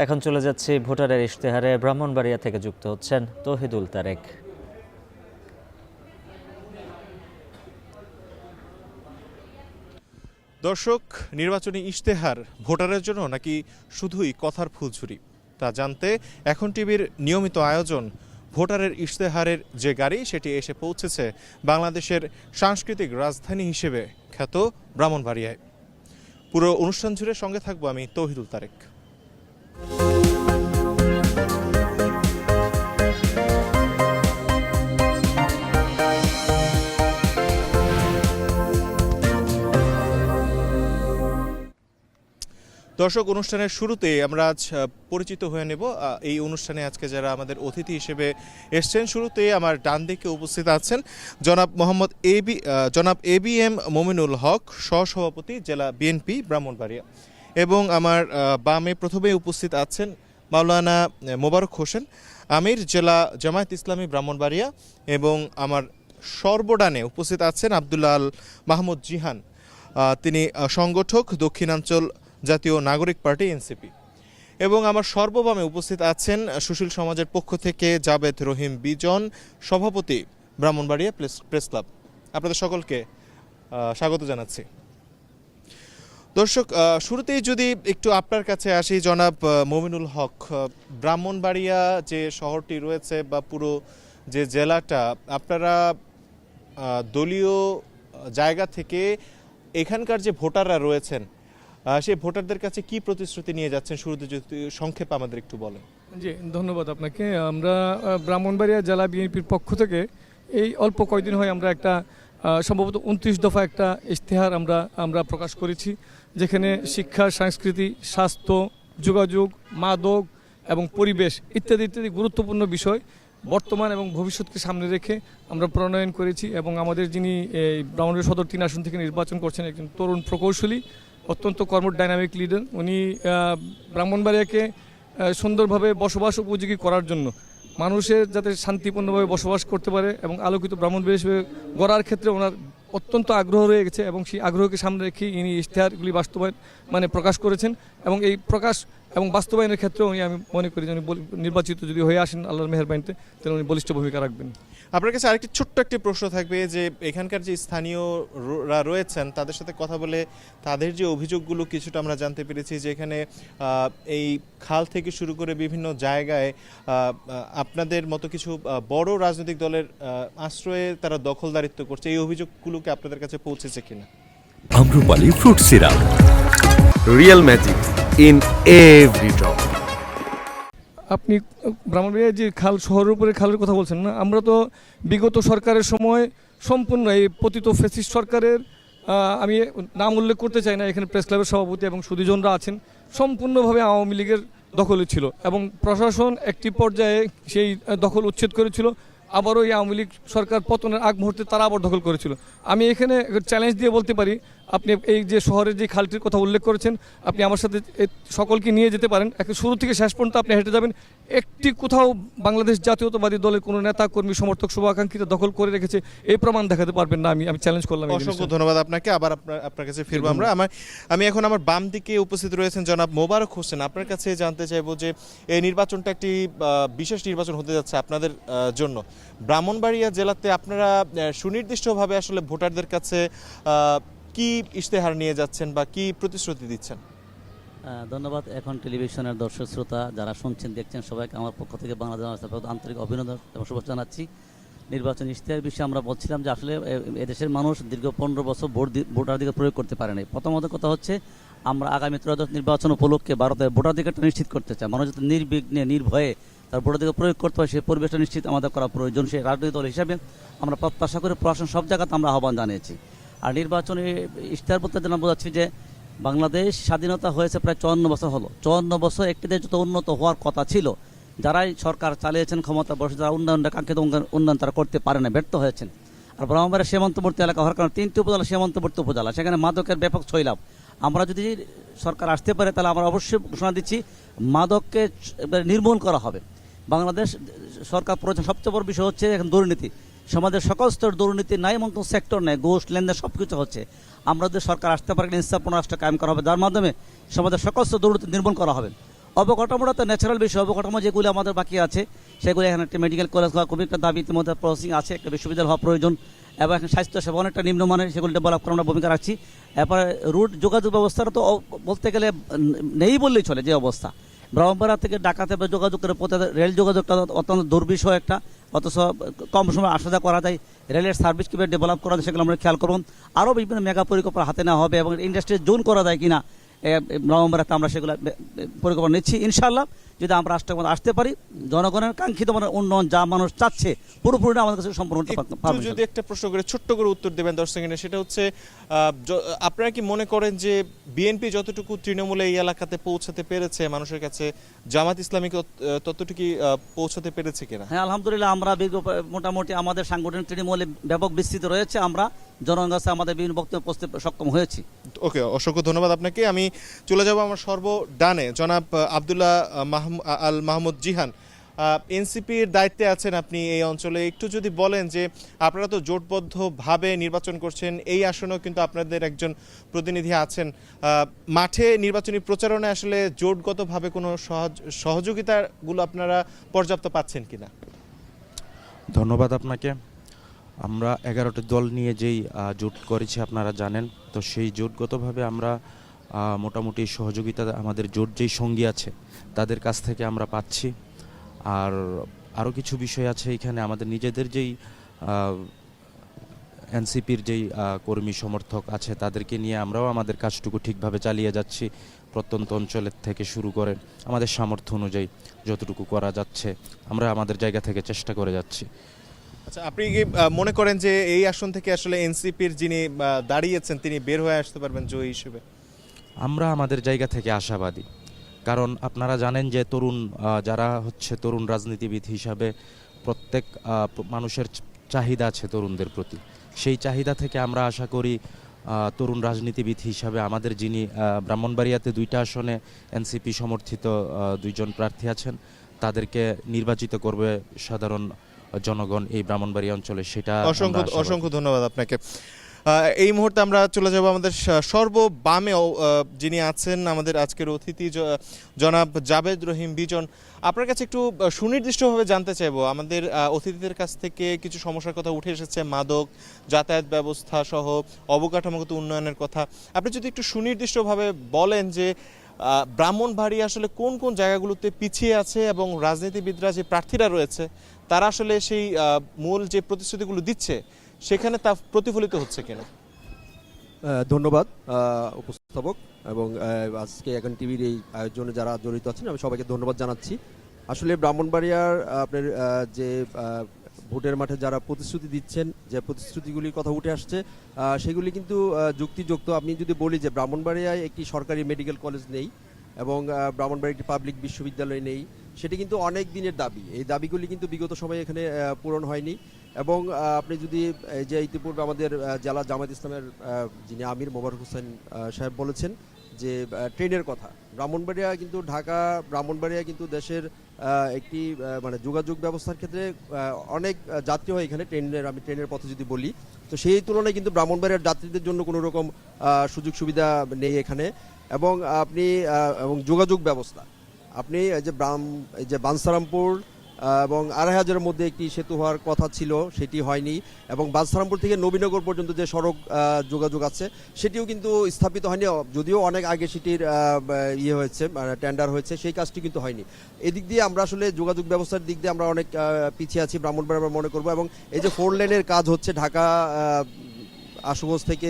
এখন চলে যাচ্ছি ভোটারের ইশতেহারে। ব্রাহ্মণবাড়িয়া থেকে যুক্ত হচ্ছেন তৌহিদুল তারেক। দর্শক, নির্বাচনী ইশতেহার ভোটারের জন্য নাকি শুধুই কথার ফুলঝুরি তা জানতে এখন টিভির নিয়মিত আয়োজন ভোটারের ইশতেহারের যে গাড়ি সেটি এসে পৌঁছেছে বাংলাদেশের সাংস্কৃতিক রাজধানী হিসেবে খ্যাত ব্রাহ্মণবাড়িয়ায়। পুরো অনুষ্ঠান জুড়ে সঙ্গে থাকবো আমি তৌহিদুল তারেক। দর্শক, অনুষ্ঠানের শুরুতে আমরা আজ পরিচিত হয়ে নেব এই অনুষ্ঠানে আজকে যারা আমাদের অতিথি হিসেবে এসছেন। শুরুতে আমার ডান দিকে উপস্থিত আছেন জনাব এবিএম মমিনুল হক, সহসভাপতি জেলা বিএনপি ব্রাহ্মণবাড়িয়া, এবং আমার বামে প্রথমে উপস্থিত আছেন মাওলানা মোবারক হোসেন, আমির জেলা জামায়াত ইসলামী ব্রাহ্মণবাড়িয়া, এবং আমার সর্বডানে উপস্থিত আছেন আব্দুল্লাহ আল মাহমুদ জিহান, তিনি সংগঠক দক্ষিণাঞ্চল জাতীয় নাগরিক পার্টি এনসিপি, এবং আমার সর্ববামে উপস্থিত আছেন সুশীল সমাজের পক্ষ থেকে জাবেদ রহিম বিজন, সভাপতি ব্রাহ্মণবাড়িয়া প্রেস ক্লাব। আপনাদের সকলকে স্বাগত জানাচ্ছি। দর্শক, শুরুতেই যদি একটু আপনার কাছে আসি জনাব মমিনুল হক, ব্রাহ্মণবাড়িয়া যে শহরটি রয়েছে বা পুরো যে জেলাটা, আপনারা দলীয় জায়গা থেকে এখানকার যে ভোটাররা রয়েছেন সেই ভোটারদের কাছে কি প্রতিশ্রুতি নিয়ে যাচ্ছেন, শুরুতে যদি সংক্ষেপে আমাদের একটু বলেন। জি, ধন্যবাদ আপনাকে। আমরা ব্রাহ্মণবাড়িয়া জেলা বিএনপির পক্ষ থেকে এই অল্প কয়েকদিন হয় আমরা একটা সম্ভবত 29 দফা একটা ইশতেহার আমরা প্রকাশ করেছি, যেখানে শিক্ষা, সংস্কৃতি, স্বাস্থ্য, যোগাযোগ, মাদক এবং পরিবেশ ইত্যাদি ইত্যাদি গুরুত্বপূর্ণ বিষয় বর্তমান এবং ভবিষ্যৎকে সামনে রেখে আমরা প্রণয়ন করেছি। এবং আমাদের যিনি এই ব্রাহ্মণবাড়িয়া সদর 3 আসন থেকে নির্বাচন করছেন একজন তরুণ প্রকৌশলী, অত্যন্ত ডাইনামিক লিডার, উনি ব্রাহ্মণবাড়িয়াকে সুন্দরভাবে বসবাস উপযোগী করার জন্য, মানুষের যাতে শান্তিপূর্ণভাবে বসবাস করতে পারে এবং আলোকিত ব্রাহ্মণবাড়িয়া হিসেবে গড়ার ক্ষেত্রে ওনার অত্যন্ত আগ্রহ রয়ে গেছে, এবং সেই আগ্রহকে সামনে রেখে ইনি ইশতেহারগুলি বাস্তবায়ন প্রকাশ করেছেন। এবং এই প্রকাশ এবং বাস্তবায়নের ক্ষেত্রে আমি মনে করি যে উনি নির্বাচিত যদি হয়ে আসেন আল্লাহর মেহেরবানিতে, তাহলে উনি বলিষ্ঠ ভূমিকা রাখবেন। আপনার কাছে আরেকটি ছোট্ট একটি প্রশ্ন থাকবে যে এখানকার যে স্থানীয়রা রয়েছেন তাদের সাথে কথা বলে তাদের যে অভিযোগগুলো কিছুটা আমরা জানতে পেরেছি, যে এখানে এই খাল থেকে শুরু করে বিভিন্ন জায়গায় আপনাদের মতো কিছু বড় রাজনৈতিক দলের আশ্রয়ে তারা দখলদারিত্ব করছে। এই অভিযোগগুলোকে আপনাদের কাছে পৌঁছেছে কিনা? Amrapali fruit syrup, real magic in every drop. আপনি ব্রাহ্মণবাড়িয়া যে খাল, শহরের উপরে খালের কথা বলছেন না, আমরা তো বিগত সরকারের সময় সম্পূর্ণ এই পতিত ফ্যাসিস্ট সরকারের, আমি নাম উল্লেখ করতে চাই না, এখানে প্রেস ক্লাবের সভাপতি এবং সুধীজনরা আছেন, সম্পূর্ণভাবে আওয়ামী লীগের দখলে ছিল এবং প্রশাসন একটি পর্যায়ে সেই দখল উচ্ছেদ করেছিল। আবারও এই আওয়ামী লীগ সরকার পতনের আগ মুহূর্তে তারা আবার দখল করেছিল। আমি এখানে চ্যালেঞ্জ দিয়ে বলতে পারি, আপনি এই যে শহরের যে খালটির কথা উল্লেখ করেছেন, আপনি আমার সাথে সকলকে নিয়ে যেতে পারেন, শুরু থেকে শেষ পর্যন্ত আপনি হেঁটে যাবেন, একটি কোথাও বাংলাদেশ জাতীয়তাবাদী দলের কোনো নেতা কর্মী, সমর্থক, শুভাকাঙ্ক্ষীরা দখল করে রেখেছে এই প্রমাণ দেখাতে পারবেন না। আমি চ্যালেঞ্জ করলাম। অসংখ্য ধন্যবাদ আপনাকে। আবার আপনার কাছে ফিরবো আমরা। আমি এখন আমার বাম দিকে উপস্থিত রয়েছেন জনাব মোবারক হোসেন। আপনার কাছে জানতে চাইবো যে এই নির্বাচনটা একটি বিশেষ নির্বাচন হতে যাচ্ছে আপনাদের জন্য। ব্রাহ্মণবাড়িয়া জেলাতে আপনারা সুনির্দিষ্টভাবে আসলে ভোটারদের কাছে কি ইশতেহার নিয়ে যাচ্ছেন বা কি প্রতিশ্রুতি দিচ্ছেন? ধন্যবাদ। এখন টেলিভিশনের দর্শক শ্রোতা যারা শুনছেন, দেখছেন, সবাইকে আমার পক্ষ থেকে বাংলাদেশ আন্তরিক অভিনন্দন এবং শুভেচ্ছা জানাচ্ছি। নির্বাচন ইশতেহার বিষয়ে আমরা বলছিলাম যে আসলে এদেশের মানুষ দীর্ঘ 15 বছর ভোটাধিকার প্রয়োগ করতে পারে নাই। প্রথমত কথা হচ্ছে, আমরা আগামী ত্রয়োদশ নির্বাচন উপলক্ষে ভারতের ভোটাধিকারটা নিশ্চিত করতে চাই। মানুষ যাতে নির্বিঘ্নে নির্ভয়ে তার ভোটাধিকার প্রয়োগ করতে হয়, সেই পরিবেশটা নিশ্চিত আমাদের করা প্রয়োজন। সেই রাজনৈতিক দল হিসাবে আমরা প্রত্যাশা করে প্রশাসন সব জায়গাতে আমরা আহ্বান জানিয়েছি। আর নির্বাচনে ইশতেহার বলতে যেন বোঝাচ্ছি যে বাংলাদেশ স্বাধীনতা হয়েছে প্রায় 54 বছর হলো। 54 বছর একটি দেশ যত উন্নত হওয়ার কথা ছিল, যারাই সরকার চালিয়েছেন, ক্ষমতা বসে, যারা কাঙ্ক্ষিত উন্নয়ন তারা করতে পারে না, ব্যর্থ হয়েছেন। আর ব্রাহ্মণবাড়িয়া সীমান্তবর্তী এলাকা হওয়ার কারণে 3টি উপজেলা সীমান্তবর্তী উপজেলা, সেখানে মাদকের ব্যাপক ছয়লাভ। আমরা যদি সরকার আসতে পারে তাহলে আমরা অবশ্যই ঘোষণা দিচ্ছি মাদককে নির্মূল করা হবে। বাংলাদেশ সরকার প্রয়োজন। সবচেয়ে বড় বিষয় হচ্ছে এখন দুর্নীতি। সমাজের সকল স্তর দুর্নীতি নাই, এমন কোনো সেক্টর নেই, ঘুষ লেনদেন সব কিছু হচ্ছে। আমরা যদি সরকার আসতে পারে ইনসাফপূর্ণ রাষ্ট্র কায়েম করা হবে, যার মাধ্যমে সমাজের সকল স্তর দুর্নীতি নির্মূল করা হবে। অবকাঠামোটা তো ন্যাচারাল বিষয়, অবকাঠামো যেগুলো আমাদের বাকি আছে সেগুলো এখানে একটা মেডিকেল কলেজ হওয়া খুবই একটা দাবি ইতিমধ্যে প্রসেসিং আছে, একটা বিশ্ববিদ্যালয় হওয়া প্রয়োজন এবং এখানে স্বাস্থ্যসেবা অনেকটা নিম্নমানের, সেগুলো ডেভেলপ করার আমরা ভূমিকা রাখছি। এরপরে রুট যোগাযোগ ব্যবস্থাটা তো বলতে গেলে নেই বললেই চলে, যে অবস্থা ব্রাহ্মণবাড়িয়া থেকে ঢাকাতে যোগাযোগ করে পথে রেল যোগাযোগটা অত্যন্ত দুর্বিষহ একটা, অথচ কম সময় আসা যাওয়া করা যায়। রেলের সার্ভিস কীভাবে ডেভেলপ করা যায় সেগুলো আমরা খেয়াল করুন। আরও বিভিন্ন মেগা পরিকল্পনা হাতে নেওয়া হবে এবং ইন্ডাস্ট্রির জোন করা যায় কিনা ব্রাহ্মণবাড়িয়াতে আমরা সেগুলো পরিকল্পনা নিচ্ছি। ইনশাআল্লাহ যদি আমরা রাষ্ট্রের মধ্যে আসতে পারি, জনগণের কাঙ্ক্ষিত মানে উন্নয়ন যা মানুষ চাচ্ছে পুরোপুরি আমাদের কাছে সম্পূর্ণ একটু যদি একটা প্রশ্ন করে ছোট্ট করে উত্তর দেবেন 10 সেকেন্ডে, সেটা হচ্ছে আপনারা কি মনে করেন যে বিএনপি যতটুকু তৃণমূলে এই এলাকাতে পৌঁছাতে পেরেছে মানুষের কাছে, জামাত ইসলামী ততটুকু পৌঁছাতে পেরেছে কিনা? হ্যাঁ, আলহামদুলিল্লাহ আমরা মোটামুটি আমাদের সাংগঠনিক তৃণমূলে ব্যাপক বিস্তৃত রয়েছে, আমরা জনগণের কাছে আমাদের বিভিন্ন বক্তব্য পৌঁছতে সক্ষম হয়েছি। ওকে, অসংখ্য ধন্যবাদ আপনাকে। আমি চলে যাব আমার সর্বডানে জনাব আব্দুল্লাহ আল মাহমুদ জিহান, এনসিপির দায়িত্বে আছেন আপনি এই অঞ্চলে। একটু যদি বলেন যে আপনারা তো জোটবদ্ধভাবে নির্বাচন করছেন, এই আসনেও কিন্তু আপনাদের একজন প্রতিনিধি আছেন, মাঠে নির্বাচনী প্রচারণায় আসলে জোটগতভাবে কোনো সহযোগিতাগুলো আপনারা পর্যাপ্ত পাচ্ছেন কিনা? ধন্যবাদ আপনাকে। আমরা 11টি দল নিয়ে যেই জোট করেছি আপনারা জানেন, তো সেই জোটগতভাবে আমরা মোটামুটি সহযোগিতা আমাদের জোট যেই সঙ্গী আছে তাদের কাছ থেকে আমরা পাচ্ছি। আর আরও কিছু বিষয় আছে এখানে, আমাদের নিজেদের যেই এনসিপির যেই কর্মী সমর্থক আছে তাদেরকে নিয়ে আমরাও আমাদের কাজটুকু ঠিকভাবে চালিয়ে যাচ্ছি। প্রত্যন্ত অঞ্চলের থেকে শুরু করে আমাদের সামর্থ্য অনুযায়ী যতটুকু করা যাচ্ছে আমরা আমাদের জায়গা থেকে চেষ্টা করে যাচ্ছি। আচ্ছা, আপনি কি মনে করেন যে এই আসন থেকে আসলে এনসিপির যিনি দাঁড়িয়েছেন তিনি বের হয়ে আসতে পারবেন জয়ী হিসেবে? আমরা আমাদের জায়গা থেকে আশাবাদী, কারণ আপনারা জানেন যে তরুণ যারা হচ্ছে তরুণ রাজনীতিবিদ হিসাবে প্রত্যেক মানুষের চাহিদা আছে তরুণদের প্রতি। সেই চাহিদা থেকে আমরা আশা করি তরুণ রাজনীতিবিদ হিসাবে আমাদের যিনি ব্রাহ্মণবাড়িয়াতে 2টা আসনে এনসিপি সমর্থিত 2 জন প্রার্থী আছেন তাদেরকে নির্বাচিত করবে সাধারণ জনগণ এই ব্রাহ্মণবাড়িয়া অঞ্চলে। সেটা অসংখ্য ধন্যবাদ আপনাকে। এই মুহূর্তে আমরা চলে যাব আমাদের সর্ববামে যিনি আছেন আমাদের আজকের অতিথি জনাব জাবেদ রহিম বিজন। আপনার কাছে একটু সুনির্দিষ্টভাবে জানতে চাইবো, আমাদের অতিথিদের কাছ থেকে কিছু সমস্যার কথা উঠে এসেছে, মাদক, যাতায়াত ব্যবস্থা সহ অবকাঠামোগত উন্নয়নের কথা। আপনি যদি একটু সুনির্দিষ্টভাবে বলেন যে ব্রাহ্মণবাড়িয়া আসলে কোন কোন জায়গাগুলোতে পিছিয়ে আছে এবং রাজনীতিবিদরা যে প্রার্থীরা রয়েছে তারা আসলে সেই মূল যে প্রতিশ্রুতিগুলো দিচ্ছে সেখানে তা প্রতিফলিত হচ্ছে কিনা? ধন্যবাদ উপস্থাপক এবং আজকে এখন টিভির এই আয়োজনে যারা জড়িত আছেন আমি সবাইকে ধন্যবাদ জানাচ্ছি। আসলে ব্রাহ্মণবাড়িয়ার আপনার যে ভোটের মাঠে যারা প্রতিশ্রুতি দিচ্ছেন, যে প্রতিশ্রুতিগুলির কথা উঠে আসছে সেগুলি কিন্তু যুক্তিযুক্ত। আপনি যদি বলি যে ব্রাহ্মণবাড়িয়ায় একটি সরকারি মেডিকেল কলেজ নেই এবং ব্রাহ্মণবাড়িয়া একটি পাবলিক বিশ্ববিদ্যালয় নেই, সেটি কিন্তু অনেক দিনের দাবি। এই দাবিগুলি কিন্তু বিগত সময়ে এখানে পূরণ হয়নি। এবং আপনি যদি যে ইতিপূর্বে আমাদের জেলা জামায়াত ইসলামের যিনি আমির মোবারক হোসেন সাহেব বলেছেন যে ট্রেনের কথা, ব্রাহ্মণবাড়িয়া কিন্তু ঢাকা ব্রাহ্মণবাড়িয়া কিন্তু দেশের একটি মানে যোগাযোগ ব্যবস্থার ক্ষেত্রে অনেক যাত্রী হয় এখানে আমি ট্রেনের পথে যদি বলি, তো সেই তুলনায় কিন্তু ব্রাহ্মণবাড়িয়ার যাত্রীদের জন্য কোনো রকম সুযোগ সুবিধা নেই এখানে। এবং আপনি এবং যোগাযোগ ব্যবস্থা আপনি এই যে বাঞ্ছারামপুর এবং 2500-এর মধ্যে একটি সেতু হওয়ার কথা ছিল, সেটি হয়নি। এবং বাঞ্ছারামপুর থেকে নবীনগর পর্যন্ত যে সড়ক যোগাযোগ আছে সেটিও কিন্তু স্থাপিত হয়নি, যদিও অনেক আগে সেটির হয়েছে, টেন্ডার হয়েছে, সেই কাজটি কিন্তু হয়নি। এদিক দিয়ে আমরা আসলে যোগাযোগ ব্যবস্থার দিক দিয়ে আমরা অনেক পিছিয়ে আছি ব্রাহ্মণবাড়িয়া আমরা মনে করবো। এবং এই যে 4 লেনের কাজ হচ্ছে ঢাকা আশুগঞ্জ থেকে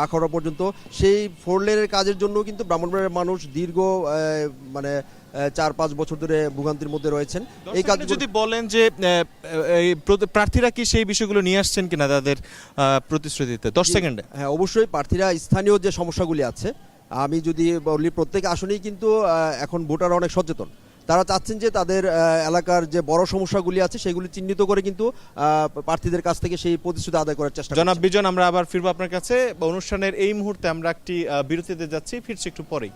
আখাউড়া পর্যন্ত, সেই 4 লেনের কাজের জন্য কিন্তু ব্রাহ্মণবাড়িয়ার মানুষ দীর্ঘ মানে 4-5 বছর ধরে ভোগান্তির মধ্যে রয়েছেন। এই কাজ যদি বলেন যে প্রার্থীরা কি সেই বিষয়গুলো নিয়ে আসছেন কিনা তাদের প্রতিশ্রুতিতে? 10 সেকেন্ডে। হ্যাঁ, অবশ্যই প্রার্থীরা স্থানীয় যে সমস্যাগুলি আছে, আমি যদি বলি প্রত্যেক আসনেই কিন্তু এখন ভোটার অনেক সচেতন। তারা চাচ্ছেন যে তাদের এলাকার যে বড় সমস্যাগুলি আছে সেগুলি চিহ্নিত করে কিন্তু প্রার্থীদের কাছ থেকে সেই প্রতিশ্রুতি আদায় করার চেষ্টা করছেন। জনাব বিজন, আমরা আবার ফিরবো আপনার কাছে। অনুষ্ঠানের এই মুহূর্তে আমরা একটি বিরতিতে যাচ্ছি, ফিরছি একটু পরেই।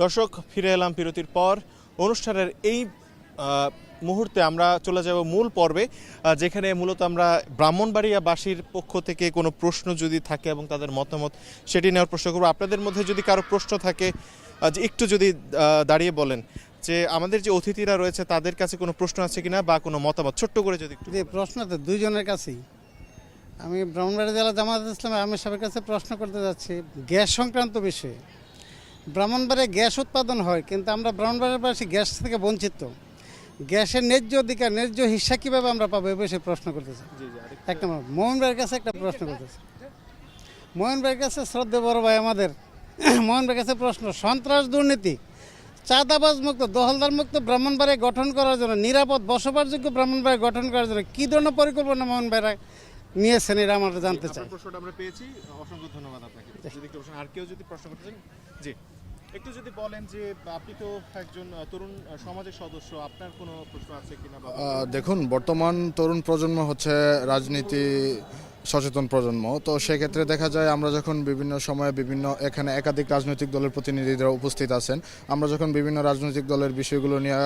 দর্শক, ফিরে এলাম বিরতির পর। অনুষ্ঠানের এই মুহূর্তে আমরা চলে যাব মূল পর্বে, যেখানে মূলত আমরা ব্রাহ্মণবাড়িয়াবাসীর পক্ষ থেকে কোনো প্রশ্ন যদি থাকে এবং তাদের মতামত সেটি নেওয়ার প্রশ্ন করবো। আপনাদের মধ্যে যদি কারো প্রশ্ন থাকে যে একটু যদি দাঁড়িয়ে বলেন যে আমাদের যে অতিথিরা রয়েছে তাদের কাছে কোনো প্রশ্ন আছে কিনা বা কোনো মতামত ছোট্ট করে যদি একটু যে প্রশ্ন তো দুইজনের কাছেই। আমি ব্রাহ্মণবাড়িয়া জেলা জামায়াত ইসলামী আমির সাহেবের কাছে প্রশ্ন করতে যাচ্ছি গ্যাস সংক্রান্ত বিষয়ে। ব্রাহ্মণবাড়িয়ায় গ্যাস উৎপাদন হয়, কিন্তু আমরা ব্রাহ্মণবাড়িয়াবাসী গ্যাস থেকে বঞ্চিত। গ্যাসের ন্যায্য অধিকার, ন্যায্য হিস্সা কীভাবে আমরা পাবো এ বিষয়ে প্রশ্ন করতেছি। এক নম্বর মোহন ভাইয়ের কাছে একটা প্রশ্ন করতেছি। মোহন ভাইয়ের কাছে শ্রদ্ধা বড় ভাই আমাদের মোহন ভাইয়ের কাছে প্রশ্ন, সন্ত্রাস দুর্নীতি চাঁদাবাজ মুক্ত দখলদার মুক্ত ব্রাহ্মণবাড়িয়া গঠন করার জন্য, নিরাপদ বসবাসযোগ্য ব্রাহ্মণবাড়িয়া গঠন করার জন্য কী ধরনের পরিকল্পনা মোহন ভাইরা নিয়েছেন এটা আমরা জানতে চাই। প্রশ্নটা আমরা পেয়েছি, অসংখ্য ধন্যবাদ আপনাকে। যদি একটু প্রশ্ন আর কেউ যদি প্রশ্ন করতে চান, জি একটু যদি বলেন যে আপনি তো একজন তরুণ সমাজের সদস্য, আপনার কোনো প্রশ্ন আছে কিনা? দেখুন, বর্তমান তরুণ প্রজন্ম হচ্ছে রাজনীতি সচেতন প্রজন্ম। তো সেক্ষেত্রে দেখা যায় আমরা যখন বিভিন্ন সময়ে বিভিন্ন এখানে একাধিক রাজনৈতিক দলের প্রতিনিধিরা উপস্থিত আছেন, আমরা যখন বিভিন্ন রাজনৈতিক দলের বিষয়গুলো নিয়ে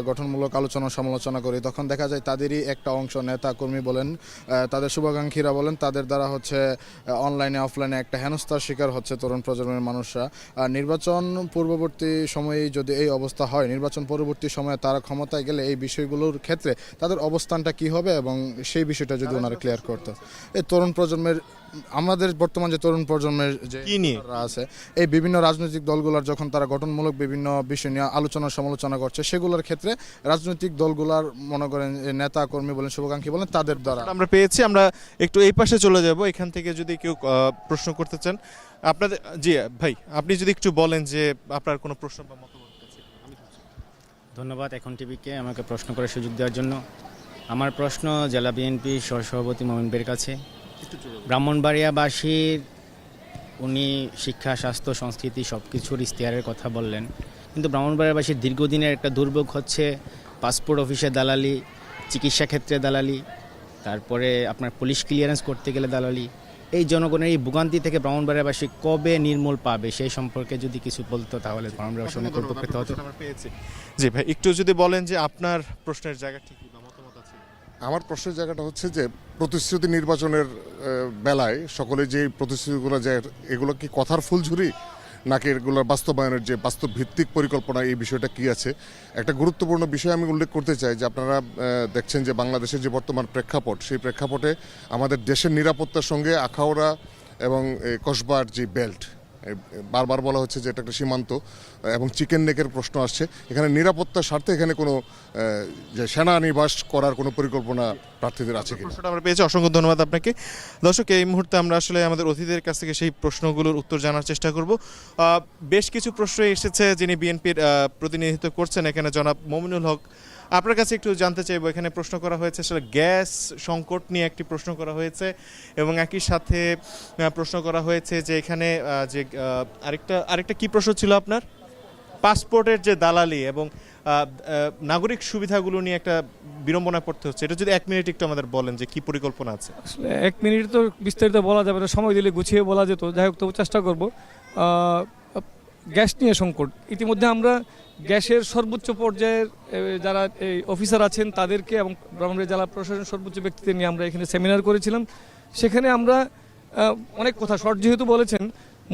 গঠনমূলক আলোচনা সমালোচনা করি, তখন দেখা যায় তাদেরই একটা অংশ, নেতা কর্মী বলেন, তাদের শুভাকাঙ্ক্ষীরা বলেন, তাদের দ্বারা হচ্ছে অনলাইনে অফলাইনে একটা হেনস্থার শিকার হচ্ছে তরুণ প্রজন্মের মানুষরা। আর নির্বাচন পূর্ববর্তী সময়ে যদি এই অবস্থা হয়, নির্বাচন পরবর্তী সময়ে তারা ক্ষমতায় গেলে এই বিষয়গুলোর ক্ষেত্রে তাদের অবস্থানটা কি হবে এবং সেই বিষয়টা যদি ওনারা ক্লিয়ার করতো। এই তরুণ প্রজন্মের, আমাদের বর্তমান যে তরুণ প্রজন্মের যে আছে, এই বিভিন্ন রাজনৈতিক দলগুলোর যখন তারা গঠনমূলক বিভিন্ন বিষয় নিয়ে আলোচনা সমালোচনা করছে, সেগুলোর ক্ষেত্রে রাজনৈতিক দলগুলোর মনে করেন নেতা কর্মী বলেন, শুভাকাঙ্ক্ষী বলেন, তাদের দ্বারা আমরা পেয়েছি। আমরা একটু এই পাশে চলে যাব, এখান থেকে যদি কেউ প্রশ্ন করতে চান আপনাদের। জি ভাই, আপনি যদি একটু বলেন যে আপনার কোনো প্রশ্ন বা মতামত আছে। ধন্যবাদ এখন টিভিকে আমাকে প্রশ্ন করার সুযোগ দেওয়ার জন্য। আমার প্রশ্ন জেলা বিএনপি সহসভাপতি মোমিন ভাইয়ের কাছে। ব্রাহ্মণবাড়িয়াবাসীর উনি শিক্ষা, স্বাস্থ্য, সংস্কৃতি সব কিছুর ইশতেহারের কথা বললেন, কিন্তু ব্রাহ্মণবাড়িয়াবাসীর দীর্ঘদিনের একটা দুর্ভোগ হচ্ছে পাসপোর্ট অফিসে দালালি, চিকিৎসা ক্ষেত্রে দালালি, তারপরে আপনার পুলিশ ক্লিয়ারেন্স করতে গেলে দালালি। এই জনগণের এই ভোগান্তি থেকে ব্রাহ্মণবাড়িয়াবাসী কবে নির্মূল পাবে সেই সম্পর্কে যদি কিছু বলতো তাহলে ব্রাহ্মণবাড়িয়াবাসী অনেক উপকৃত হতো। জি ভাই, একটু যদি বলেন যে আপনার প্রশ্নের জায়গা ঠিক বা মতামত আছে। আমার প্রশ্নের জায়গাটা হচ্ছে যে প্রতিশ্রুতি নির্বাচনের বেলায় সকলে যে প্রতিশ্রুতিগুলো, যে এগুলো কি কথার ফুলঝুরি নাকি এগুলোর বাস্তবায়নের যে বাস্তব ভিত্তিক পরিকল্পনা, এই বিষয়টা কি আছে? একটা গুরুত্বপূর্ণ বিষয় আমি উল্লেখ করতে চাই যে আপনারা দেখছেন যে বাংলাদেশের যে বর্তমান প্রেক্ষাপট, সেই প্রেক্ষাপটে আমাদের দেশের নিরাপত্তার সঙ্গে আখাউড়া এবং কসবার যে বেল্ট, বারবার বলা হচ্ছে যে এটা একটা সীমান্ত এবং চিকেন নেকের প্রশ্ন আসছে। এখানে নিরাপত্তার স্বার্থে এখানে কোনো যে সেনানিবাস করার কোনো পরিকল্পনা প্রার্থীদের আছে কিনা? প্রশ্নটা আমরা পেয়েছি, অসংখ্য ধন্যবাদ আপনাকে। দর্শক, এই মুহূর্তে আমরা আসলে আমাদের অতিথিদের কাছ থেকে সেই প্রশ্নগুলোর উত্তর জানার চেষ্টা করব। বেশ কিছু প্রশ্ন এসেছে, যিনি বিএনপির প্রতিনিধিত্ব করছেন এখানে জনাব মমিনুল হক। আপনার কাছে একটু জানতে চাইবো, এখানে প্রশ্ন করা হয়েছে আসলে গ্যাস সংকট নিয়ে একটি প্রশ্ন করা হয়েছে এবং একই সাথে প্রশ্ন করা হয়েছে যে এখানে যে আরেকটা কি প্রশ্ন ছিল আপনার, পাসপোর্টের যে দালালি এবং নাগরিক সুবিধাগুলো নিয়ে একটা বিড়ম্বনায় পড়তে হচ্ছে। এটা যদি 1 মিনিট একটু আমাদের বলেন যে কি পরিকল্পনা আছে। আসলে 1 মিনিট তো বিস্তারিত বলা যাবে না, সময় দিলে গুছিয়ে বলা যেত। যাই হোক, তবু চেষ্টা করব। গ্যাস নিয়ে সংকট, ইতিমধ্যে আমরা গ্যাসের সর্বোচ্চ পর্যায়ের যারা এই অফিসার আছেন তাদেরকে এবং ব্রাহ্মণবাড়িয়া জেলা প্রশাসনের সর্বোচ্চ ব্যক্তিদের নিয়ে আমরা এখানে সেমিনার করেছিলাম। সেখানে আমরা অনেক কথা, শর্ট যেহেতু বলেছেন,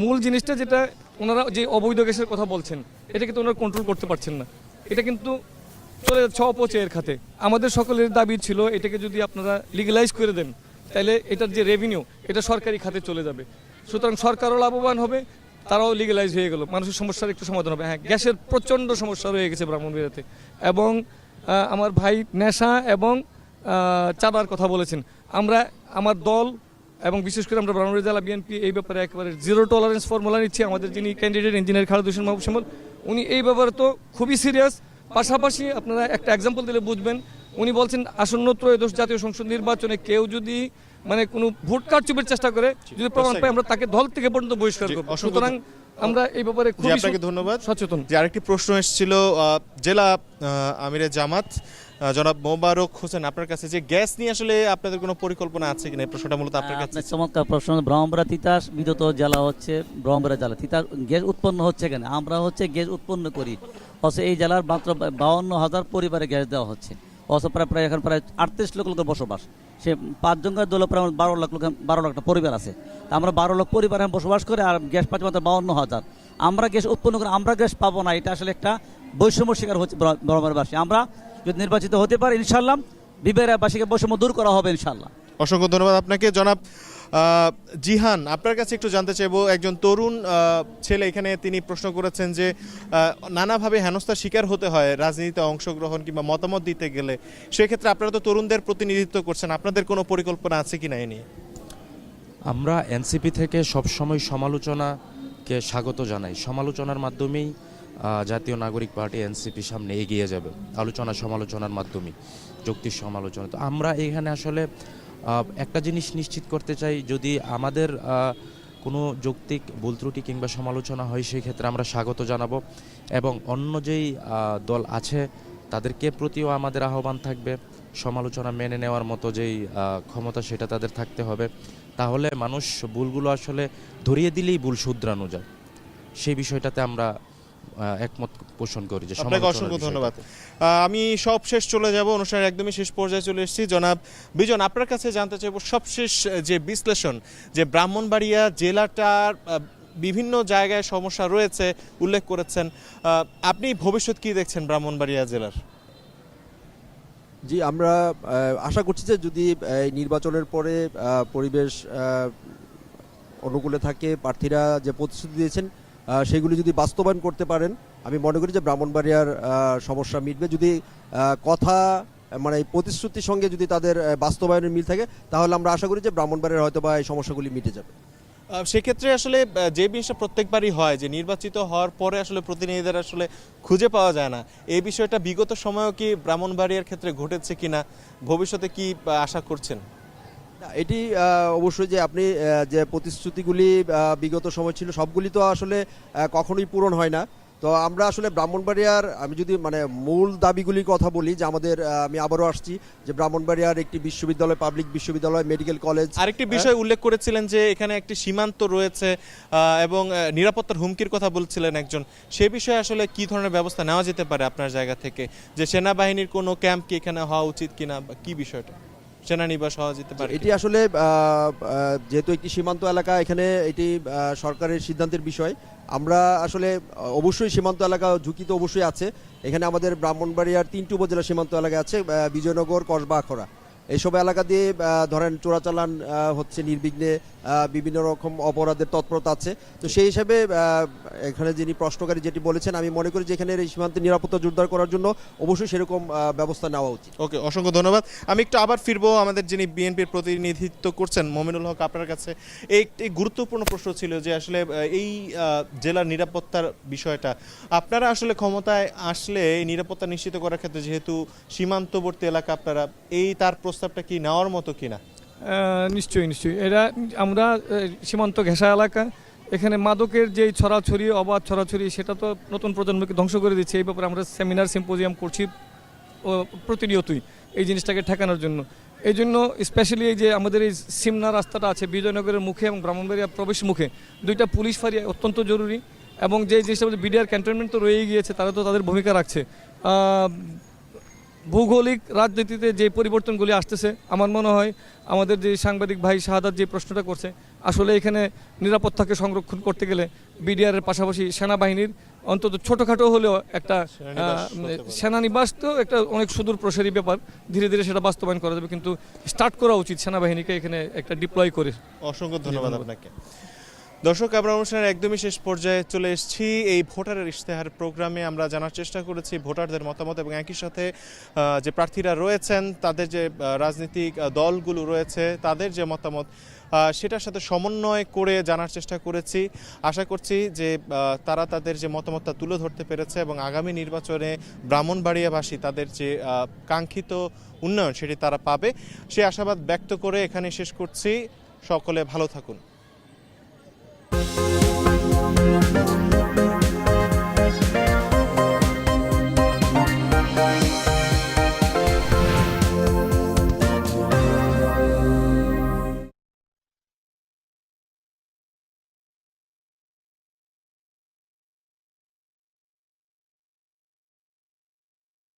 মূল জিনিসটা যেটা ওনারা যে অবৈধ গ্যাসের কথা বলছেন, এটা কিন্তু ওনারা কন্ট্রোল করতে পারছেন না। এটা কিন্তু চলে যাচ্ছে অপচয়ের খাতে। আমাদের সকলের দাবি ছিল এটাকে যদি আপনারা লিগালাইজ করে দেন, তাহলে এটার যে রেভিনিউ এটা সরকারি খাতে চলে যাবে। সুতরাং সরকারও লাভবান হবে, তারাও লিগালাইজ হয়ে গেল, মানুষের সমস্যার একটু সমাধান হবে। হ্যাঁ, গ্যাসের প্রচণ্ড সমস্যা রয়ে গেছে ব্রাহ্মণবাড়িয়াতে। এবং আমার ভাই নেশা এবং চাঁদার কথা বলেছেন। আমার দল এবং বিশেষ করে আমরা ব্রাহ্মণবাড়িয়া জেলা বিএনপি এই ব্যাপারে একেবারে জিরো টলারেন্স ফর্মুলা নিচ্ছি। আমাদের যিনি ক্যান্ডিডেট ইঞ্জিনিয়ার খালেদ হোসেন মাহবুব শ্যামল, উনি এই ব্যাপারে তো খুবই সিরিয়াস। পাশাপাশি আপনারা একটা এক্সাম্পল দিলে বুঝবেন, উনি বলছেন আসন্ন ত্রয়োদশ জাতীয় সংসদ নির্বাচনে কেউ যদি মানে কোনো ভোট কারচুপির চেষ্টা করে, যদি প্রমাণ পাই, আমরা তাকে দল থেকে পর্যন্ত বহিষ্কার করব। সুতরাং আমরা এই ব্যাপারে খুব ধন্যবাদ সচেতন। যে আরেকটি প্রশ্ন এসেছিল জেলা আমিরে জামাত জনাব মোবারক হোসেন, আপনার কাছে যে গ্যাস নিয়ে আসলে আপনাদের কোনো পরিকল্পনা আছে কিনা, এই প্রশ্নটা মূলত আপনার কাছে। চমৎকার প্রশ্ন। ব্রাহ্মণবাড়িয়া তিতাস বিদ্যুৎ জেলা হচ্ছে ব্রাহ্মণবাড়িয়া জেলা। তিতাস গ্যাস উৎপন্ন হচ্ছে কেন? আমরা হচ্ছে গ্যাস উৎপন্ন করি অথচ এই জেলার মাত্র 52,000 পরিবারে গ্যাস দেওয়া হচ্ছে, অথচ প্রায় এখন প্রায় 38 লক্ষ লোকের বসবাস। সে 5 জনের দলে প্রায় 12 লাখটা পরিবার আছে। আমরা 12 লাখ পরিবার বসবাস করে আর গ্যাস পাচ্ছি মাত্র 52,000। আমরা গ্যাস উৎপন্ন করে আমরা গ্যাস পাবো না, এটা আসলে একটা বৈষম্য শিকার হচ্ছে ব্রাহ্মণবাড়িয়াবাসী। আমরা যদি নির্বাচিত হতে পারি ইনশাল্লাহ বিবাহবাসীকে বৈষম্য দূর করা হবে ইনশাল্লাহ। অসংখ্য ধন্যবাদ আপনাকে। জনাব জিহান, আপনার কাছে একটু জানতে চাইবো, একজন তরুণ ছেলে এখানে তিনি প্রশ্ন করেছেন যে নানাভাবে হেনস্থার শিকার হতে হয় রাজনীতিতে অংশগ্রহণ কিংবা মতামত দিতে গেলে, সেক্ষেত্রে আপনারা তো তরুণদের প্রতিনিধিত্ব করছেন, আপনাদের কোনো পরিকল্পনা আছে কিনা এ নিয়ে? আমরা এনসিপি থেকে সবসময় সমালোচনাকে স্বাগত জানাই। সমালোচনার মাধ্যমেই জাতীয় নাগরিক পার্টি এনসিপি সামনে এগিয়ে যাবে, আলোচনা সমালোচনার মাধ্যমে, যুক্তির সমালোচনা। তো আমরা এখানে আসলে একটা জিনিস নিশ্চিত করতে চাই, যদি আমাদের কোনো যৌক্তিক ভুল ত্রুটি কিংবা সমালোচনা হয় সেই ক্ষেত্রে আমরা স্বাগত জানাবো, এবং অন্য যেই দল আছে তাদেরকে প্রতিও আমাদের আহ্বান থাকবে সমালোচনা মেনে নেওয়ার মতো যেই ক্ষমতা সেটা তাদের থাকতে হবে। তাহলে মানুষ ভুলগুলো আসলে ধরিয়ে দিলেই ভুল শুধরানো যায়, সেই বিষয়টাতে আমরা একমত পোষণ করি। যে আপনাকে অসংখ্য ধন্যবাদ। আমি সবশেষ চলে যাব, অনুষ্ঠানের একদমই শেষ পর্যায়ে চলে এসেছি। জনাব বিজন, আপনার কাছে জানতে চাইব সবশেষ যে বিশ্লেষণ, যে ব্রাহ্মণবাড়িয়া জেলাটার বিভিন্ন জায়গায় সমস্যা রয়েছে উল্লেখ করেছেন, আপনি ভবিষ্যৎ কি দেখছেন ব্রাহ্মণবাড়িয়া জেলার? জি, আমরা আশা করছি যে যদি এই নির্বাচনের পরে পরিবেশ অনুকূলে থাকে, প্রার্থীরা যে প্রতিশ্রুতি দিয়েছেন সেগুলি যদি বাস্তবায়ন করতে পারেন, আমি মনে করি যে ব্রাহ্মণবাড়িয়ার সমস্যা মিটবে। যদি কথা মানে এই প্রতিশ্রুতির সঙ্গে যদি তাদের বাস্তবায়নের মিল থাকে, তাহলে আমরা আশা করি যে ব্রাহ্মণবাড়িয়ার হয়তো বা এই সমস্যাগুলি মিটে যাবে। সেক্ষেত্রে আসলে যে বিষয়টা প্রত্যেকবারই হয় যে নির্বাচিত হওয়ার পরে আসলে প্রতিনিধিদের আসলে খুঁজে পাওয়া যায় না, এই বিষয়টা বিগত সময়েও কি ব্রাহ্মণবাড়িয়ার ক্ষেত্রে ঘটেছে কিনা, ভবিষ্যতে কি আশা করছেন? এটি অবশ্যই যে আপনি যে প্রতিশ্রুতিগুলি বিগত সময় ছিল সবগুলি তো আসলে কখনোই পূরণ হয় না। তো আমরা আসলে ব্রাহ্মণবাড়িয়ার, আমি যদি মানে মূল দাবিগুলির কথা বলি, যে আমাদের আমি আবারও আসছি যে ব্রাহ্মণবাড়িয়ার একটি বিশ্ববিদ্যালয়, পাবলিক বিশ্ববিদ্যালয়, মেডিকেল কলেজ। আরেকটি বিষয় উল্লেখ করেছিলেন যে এখানে একটি সীমান্ত রয়েছে এবং নিরাপত্তার হুমকির কথা বলছিলেন একজন, সে বিষয়ে আসলে কি ধরনের ব্যবস্থা নেওয়া যেতে পারে আপনার জায়গা থেকে? যে সেনাবাহিনীর কোনো ক্যাম্প কি এখানে হওয়া উচিত কিনা, কি বিষয়টা সেনানিবাস হওয়া যেতে পারে? এটি আসলে যেহেতু একটি সীমান্ত এলাকা, এখানে এটি সরকারের সিদ্ধান্তের বিষয়। আমরা আসলে অবশ্যই সীমান্ত এলাকা ঝুঁকি তো অবশ্যই আছে। এখানে আমাদের ব্রাহ্মণবাড়িয়ার 3টি উপজেলা সীমান্ত এলাকা আছে, বিজয়নগর, কসবা, আখড়া। এইসব এলাকা দিয়ে ধরেন চোরাচালান হচ্ছে নির্বিঘ্নে, বিভিন্ন রকম অপরাধের তৎপরতা আছে। তো সেই হিসাবে এখানে যিনি প্রশ্নকারী যেটি বলেছেন, আমি মনে করি যে এখানে এই সীমান্তের নিরাপত্তা জোরদার করার জন্য অবশ্যই সেরকম ব্যবস্থা নেওয়া উচিত। ওকে, অসংখ্য ধন্যবাদ। আমি একটু আবার ফিরবো আমাদের যিনি বিএনপির প্রতিনিধিত্ব করছেন মমিনুল হক, আপনার কাছে একটি গুরুত্বপূর্ণ প্রশ্ন ছিল যে আসলে এই জেলার নিরাপত্তার বিষয়টা আপনারা আসলে ক্ষমতায় আসলে এই নিরাপত্তা নিশ্চিত করার ক্ষেত্রে, যেহেতু সীমান্তবর্তী এলাকা আপনারা, এই তার প্রস্তাবটা কি নেওয়ার মতো কিনা? নিশ্চয়ই এরা আমরা সীমান্ত ঘেঁষা এলাকা, এখানে মাদকের যে ছড়াছড়ি, অবাধ ছড়াছড়ি, সেটা তো নতুন প্রজন্মকে ধ্বংস করে দিচ্ছে। এই ব্যাপারে আমরা সেমিনার সিম্পোজিয়াম করছি প্রতিনিয়তই এই জিনিসটাকে ঠেকানোর জন্য। এই জন্য স্পেশালি এই যে আমাদের এই সিমনা রাস্তাটা আছে বিজয়নগরের মুখে এবং ব্রাহ্মণবাড়িয়া প্রবেশ মুখে, 2টা পুলিশ ফাঁড়ি অত্যন্ত জরুরি। এবং যে জিনিসটা বলছে বিডিআর ক্যান্টনমেন্ট তো রয়েই গিয়েছে, তারা তো তাদের ভূমিকা রাখছে। ভৌগোলিক রাজনীতিতে যে পরিবর্তনগুলি আসতেছে, আমার মনে হয় আমাদের যে সাংবাদিক ভাই শাহাদাত যে প্রশ্নটা করছে, আসলে এখানে নিরাপত্তাকে সংরক্ষণ করতে গেলে বিডিআরের পাশাপাশি সেনাবাহিনীর অন্তত ছোটোখাটো হলেও একটা সেনানিবাস তো একটা অনেক সুদূর প্রসারী ব্যাপার, ধীরে ধীরে সেটা বাস্তবায়ন করা যাবে, কিন্তু স্টার্ট করা উচিত সেনাবাহিনীকে এখানে একটা ডিপ্লয় করে। অসংখ্য ধন্যবাদ আপনাকে। দর্শক, আমরা অনুষ্ঠানের একদমই শেষ পর্যায়ে চলে এসেছি। এই ভোটারের ইশতেহার প্রোগ্রামে আমরা জানার চেষ্টা করেছি ভোটারদের মতামত এবং একই সাথে যে প্রার্থীরা রয়েছেন তাদের যে রাজনৈতিক দলগুলো রয়েছে তাদের যে মতামত, সেটার সাথে সমন্বয় করে জানার চেষ্টা করেছি। আশা করছি যে তারা তাদের যে মতামতটা তুলে ধরতে পেরেছে এবং আগামী নির্বাচনে ব্রাহ্মণবাড়িয়াবাসী তাদের যে কাঙ্ক্ষিত উন্নয়ন সেটি তারা পাবে, সে আশাবাদ ব্যক্ত করে এখানে শেষ করছি। সকলে ভালো থাকুন।